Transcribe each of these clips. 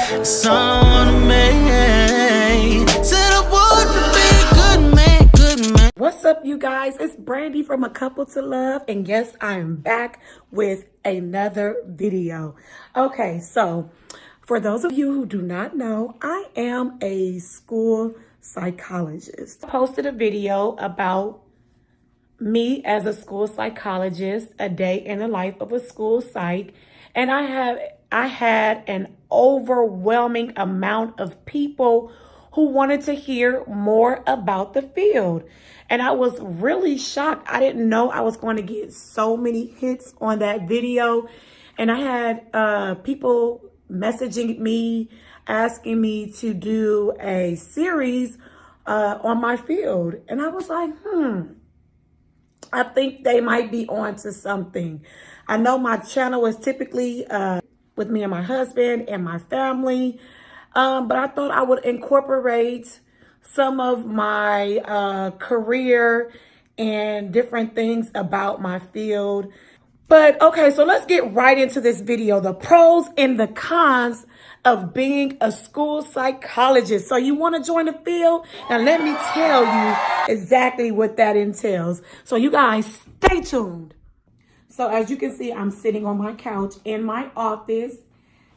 It's all I wanna make. Said I want to be a good man, good man. What's up, you guys? It's Brandy from A Couple to Love, and yes, I am back with another video. Okay, so for those of you who do not know, I am a school psychologist. I posted a video about me as a school psychologist, a day in the life of a school psych, and I had an overwhelming amount of people who wanted to hear more about the field. And I was really shocked. I didn't know I was going to get so many hits on that video. And I had people messaging me, asking me to do a series on my field. And I was like, I think they might be on to something. I know my channel is typically with me and my husband and my family, but I thought I would incorporate some of my career and different things about my field. But okay, so let's get right into this video, the pros and the cons of being a school psychologist. So you want to join the field? Now let me tell you exactly what that entails. So you guys stay tuned. So as you can see, I'm sitting on my couch in my office.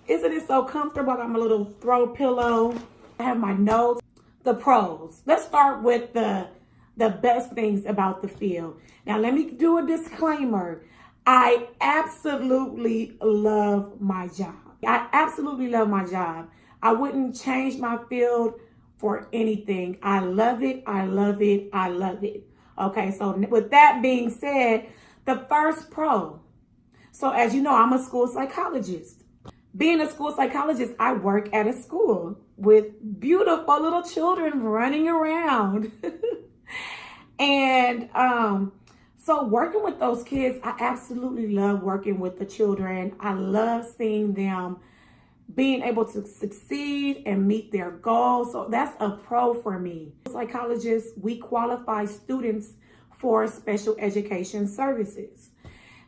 Isn't it so comfortable? I got my little throw pillow. I have my notes. The pros. Let's start with the best things about the field. Now let me do a disclaimer. I absolutely love my job. I absolutely love my job. I wouldn't change my field for anything. I love it. I love it. I love it. Okay, so with that being said, the first pro. So as you know, I'm a school psychologist. Being a school psychologist, I work at a school with beautiful little children running around. And so working with those kids, I absolutely love working with the children. I love seeing them being able to succeed and meet their goals. So that's a pro for me. Psychologists, we qualify students for special education services.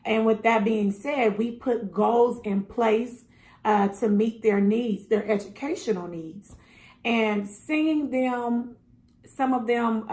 And with that being said, we put goals in place to meet their needs, their educational needs. And seeing them, some of them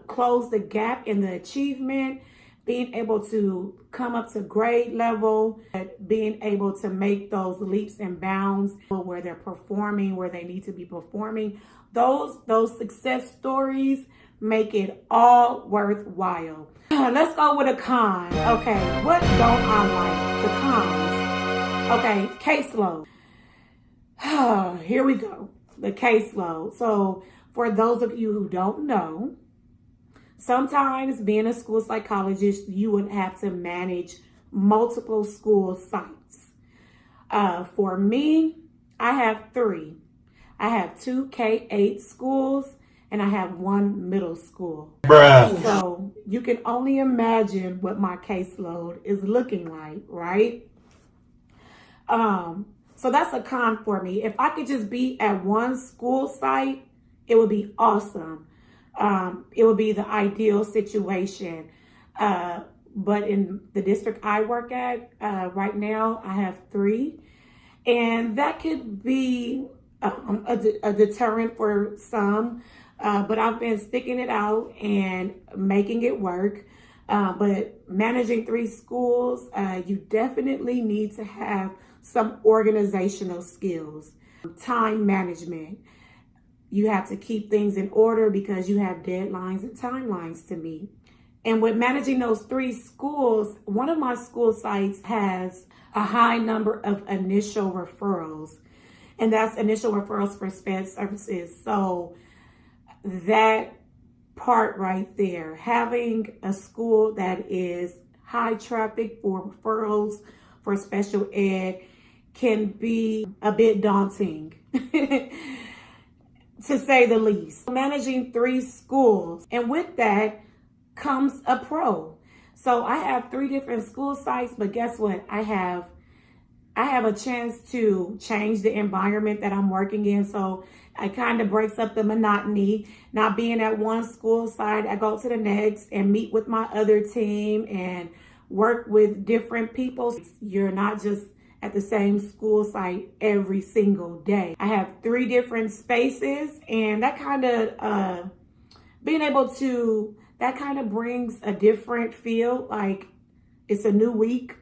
close the gap in the achievement, being able to come up to grade level, being able to make those leaps and bounds where they're performing, where they need to be performing. Those success stories make it all worthwhile. Let's go with a con. Okay, what don't I like? The cons. Okay, caseload. Here we go. The caseload. So for those of you who don't know, sometimes being a school psychologist, you would have to manage multiple school sites. For me, I have 3. I have 2 K-8 schools and I have 1 middle school. Bruh. So you can only imagine what my caseload is looking like, right? So that's a con for me. If I could just be at one school site, it would be awesome. It would be the ideal situation. But in the district I work at right now, I have 3. And that could be a deterrent for some. But I've been sticking it out and making it work. But managing 3 schools, you definitely need to have some organizational skills, time management. You have to keep things in order because you have deadlines and timelines to meet. And with managing those 3 schools, one of my school sites has a high number of initial referrals. And that's initial referrals for SPED services. So that part right there, having a school that is high traffic for referrals for special ed can be a bit daunting. To say the least. Managing 3 schools, and with that comes a pro. So I have 3 different school sites, but guess what? I have a chance to change the environment that I'm working in. So it kind of breaks up the monotony. Not being at one school site, I go to the next and meet with my other team and work with different people. You're not just at the same school site every single day. I have 3 different spaces, and that kind of that kind of brings a different feel, like it's a new week.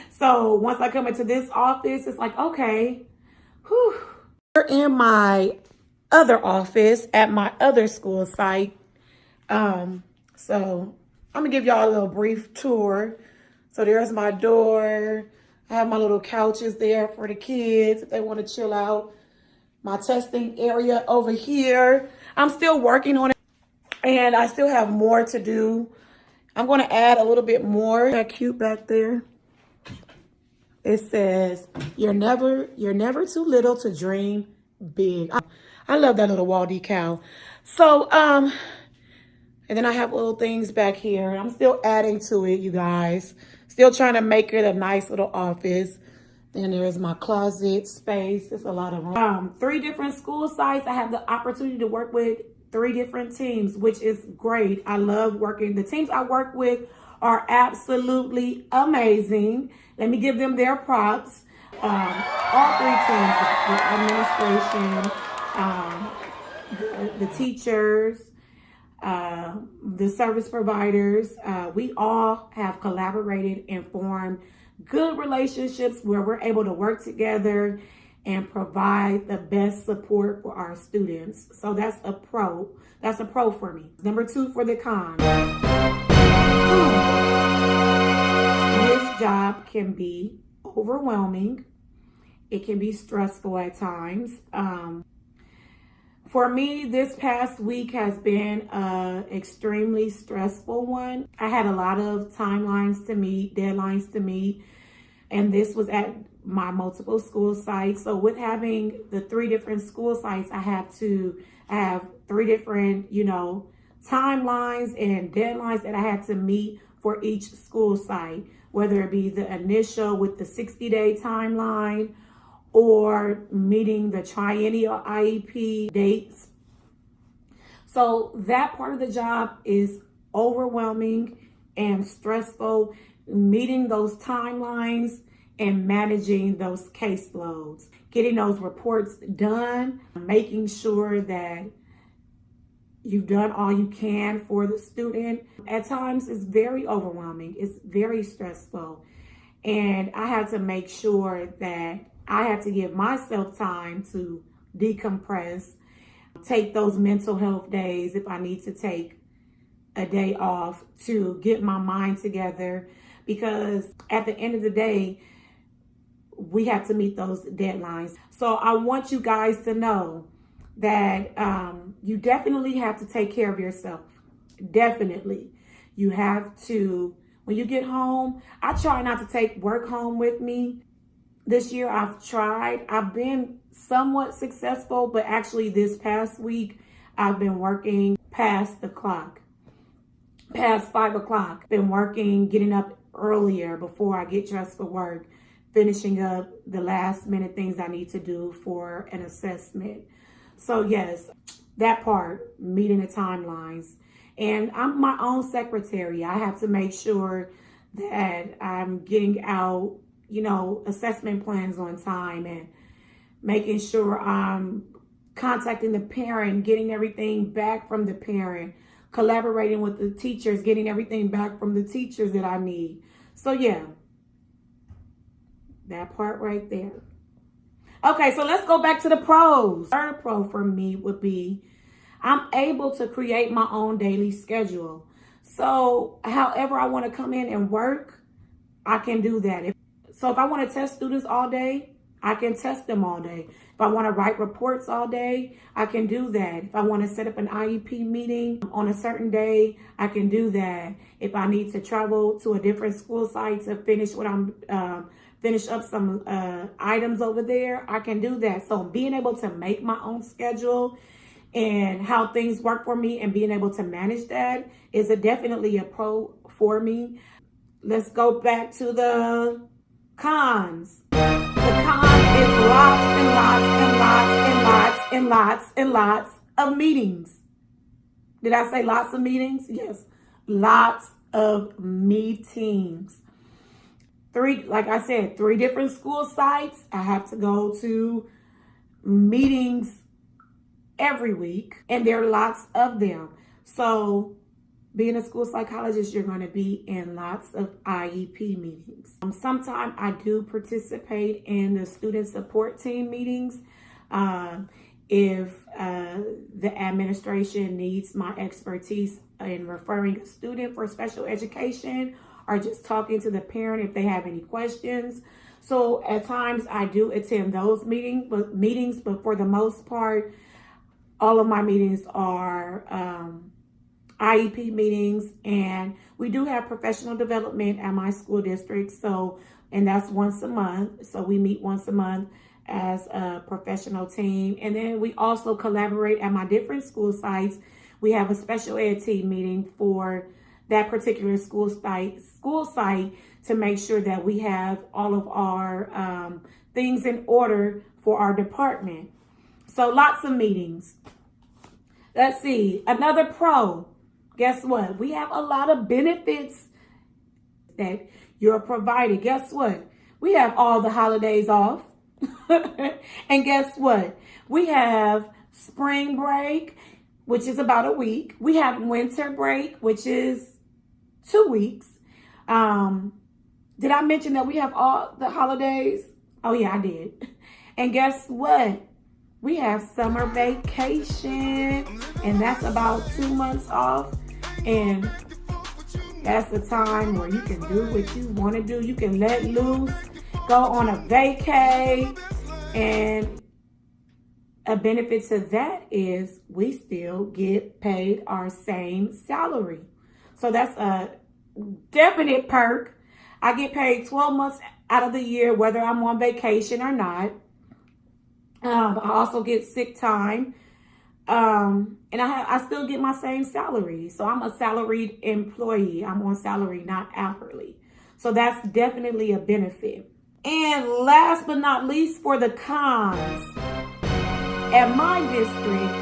So once I come into this office, it's like, okay, whew. We're in my other office at my other school site. So I'm gonna give y'all a little brief tour. So there's my door. I have my little couches there for the kids if they want to chill out. My testing area over here. I'm still working on it, and I still have more to do. I'm going to add a little bit more. That cute back there. It says, you're never too little to dream big. I love that little wall decal. So, and then I have little things back here. I'm still adding to it, you guys. Still trying to make it a nice little office. Then there's my closet space. There's a lot of room. 3 different school sites. I have the opportunity to work with 3 different teams, which is great. I love working. The teams I work with are absolutely amazing. Let me give them their props. All 3 teams, the administration, the teachers, the service providers, we all have collaborated and formed good relationships where we're able to work together and provide the best support for our students. So that's a pro. That's a pro for me. Number 2 for the cons. This job can be overwhelming. It can be stressful at times. For me, this past week has been an extremely stressful one. I had a lot of timelines to meet, deadlines to meet, and this was at my multiple school sites. So with having the 3 different school sites, I have 3 different, timelines and deadlines that I have to meet for each school site, whether it be the initial with the 60-day timeline or meeting the triennial IEP dates. So that part of the job is overwhelming and stressful, meeting those timelines and managing those caseloads, getting those reports done, making sure that you've done all you can for the student. At times it's very overwhelming, it's very stressful. And I have to make sure that I have to give myself time to decompress, take those mental health days if I need to take a day off to get my mind together, because at the end of the day, we have to meet those deadlines. So I want you guys to know that you definitely have to take care of yourself. Definitely. You have to, when you get home, I try not to take work home with me. This year I've tried. I've been somewhat successful, but actually this past week I've been working past the clock, past 5 o'clock. Been working, getting up earlier before I get dressed for work, finishing up the last minute things I need to do for an assessment. So yes, that part, meeting the timelines. And I'm my own secretary. I have to make sure that I'm getting out, assessment plans on time and making sure I'm contacting the parent, getting everything back from the parent, collaborating with the teachers, getting everything back from the teachers that I need. So yeah, that part right there. Okay, so let's go back to the pros. Third pro for me would be I'm able to create my own daily schedule. So however I want to come in and work, I can do that. So if I want to test students all day, I can test them all day. If I want to write reports all day, I can do that. If I want to set up an IEP meeting on a certain day, I can do that. If I need to travel to a different school site to finish finish up some items over there, I can do that. So being able to make my own schedule and how things work for me and being able to manage that is definitely a pro for me. Let's go back to the cons. The cons is lots and lots and lots and lots and lots and lots of meetings. Did I say lots of meetings? Yes, lots of meetings. like I said, 3 different school sites. I have to go to meetings every week, and there are lots of them. So being a school psychologist, you're going to be in lots of IEP meetings. Sometimes I do participate in the student support team meetings. If the administration needs my expertise in referring a student for special education, or just talking to the parent if they have any questions. So at times I do attend those meetings, but for the most part, all of my meetings are IEP meetings, and we do have professional development at my school district. So, and that's once a month. So we meet once a month as a professional team. And then we also collaborate at my different school sites. We have a special ed team meeting for that particular school site to make sure that we have all of our things in order for our department. So lots of meetings. Let's see, another pro. Guess what? We have a lot of benefits that you're provided. Guess what? We have all the holidays off. And guess what? We have spring break, which is about a week. We have winter break, which is 2 weeks. Did I mention that we have all the holidays? Oh yeah, I did. And guess what? We have summer vacation, and that's about 2 months off. And that's the time where you can do what you want to do. You can let loose, go on a vacay, and a benefit to that is we still get paid our same salary. So that's a definite perk. I get paid 12 months out of the year, whether I'm on vacation or not. I also get sick time. And I still get my same salary. So I'm a salaried employee. I'm on salary, not hourly. So that's definitely a benefit. And last but not least, for the cons. At my district,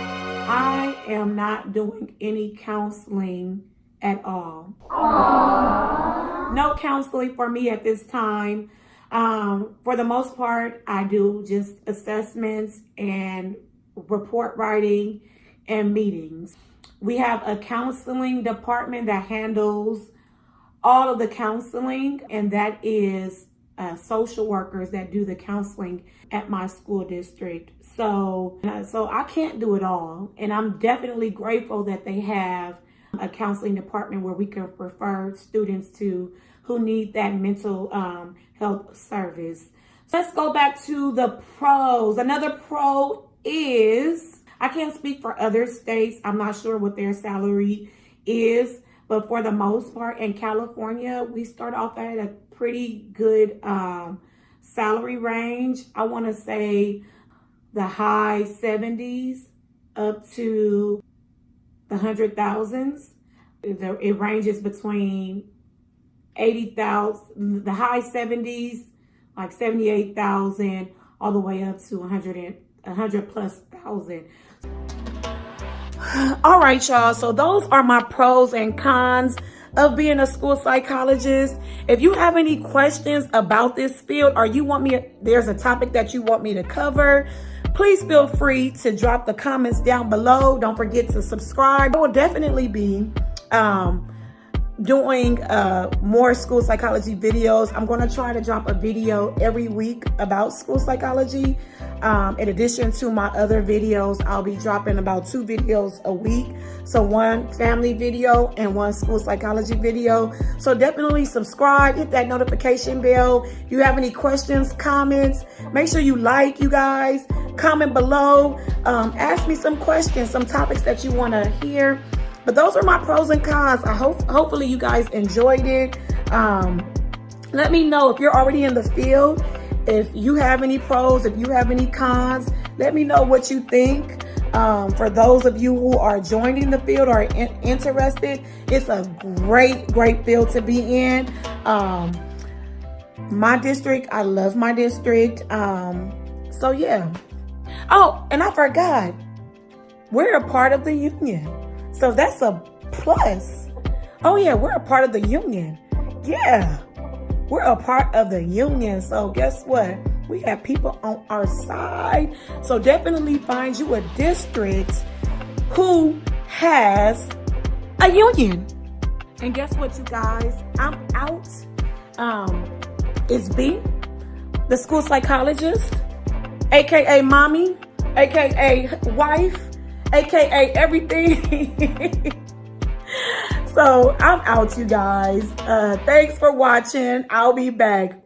I am not doing any counseling at all. Aww. No counseling for me at this time. For the most part, I do just assessments and report writing and meetings. We have a counseling department that handles all of the counseling, and that is social workers that do the counseling at my school district. So I can't do it all. And I'm definitely grateful that they have a counseling department where we can refer students to who need that mental health service. So let's go back to the pros. Another pro is, I can't speak for other states. I'm not sure what their salary is, but for the most part in California, we start off at a pretty good salary range. I want to say the high 70s up to the 100,000s. It ranges between 80,000, the high 70s, like 78,000, all the way up to 100 plus thousand. All right, y'all. So those are my pros and cons of being a school psychologist. If you have any questions about this field, or there's a topic that you want me to cover, please feel free to drop the comments down below. Don't forget to subscribe. I will definitely be doing more school psychology videos. I'm going to try to drop a video every week about school psychology. In addition to my other videos, I'll be dropping about 2 videos a week. So 1 family video and 1 school psychology video. So definitely subscribe, hit that notification bell. If you have any questions, comments, make sure you like, you guys. Comment below. Ask me some questions, some topics that you want to hear. But those are my pros and cons. Hopefully you guys enjoyed it. Let me know if you're already in the field. If you have any pros, if you have any cons, let me know what you think. For those of you who are joining the field or interested, it's a great field to be in. My district, I love my district. So yeah. Oh, and I forgot, we're a part of the union. So that's a plus. Oh yeah, we're a part of the union. Yeah. We're a part of the union. So guess what? We have people on our side. So definitely find you a district who has a union. And guess what, you guys? I'm out. It's B, the school psychologist, aka mommy, aka wife, aka everything. So I'm out, you guys. Thanks for watching. I'll be back.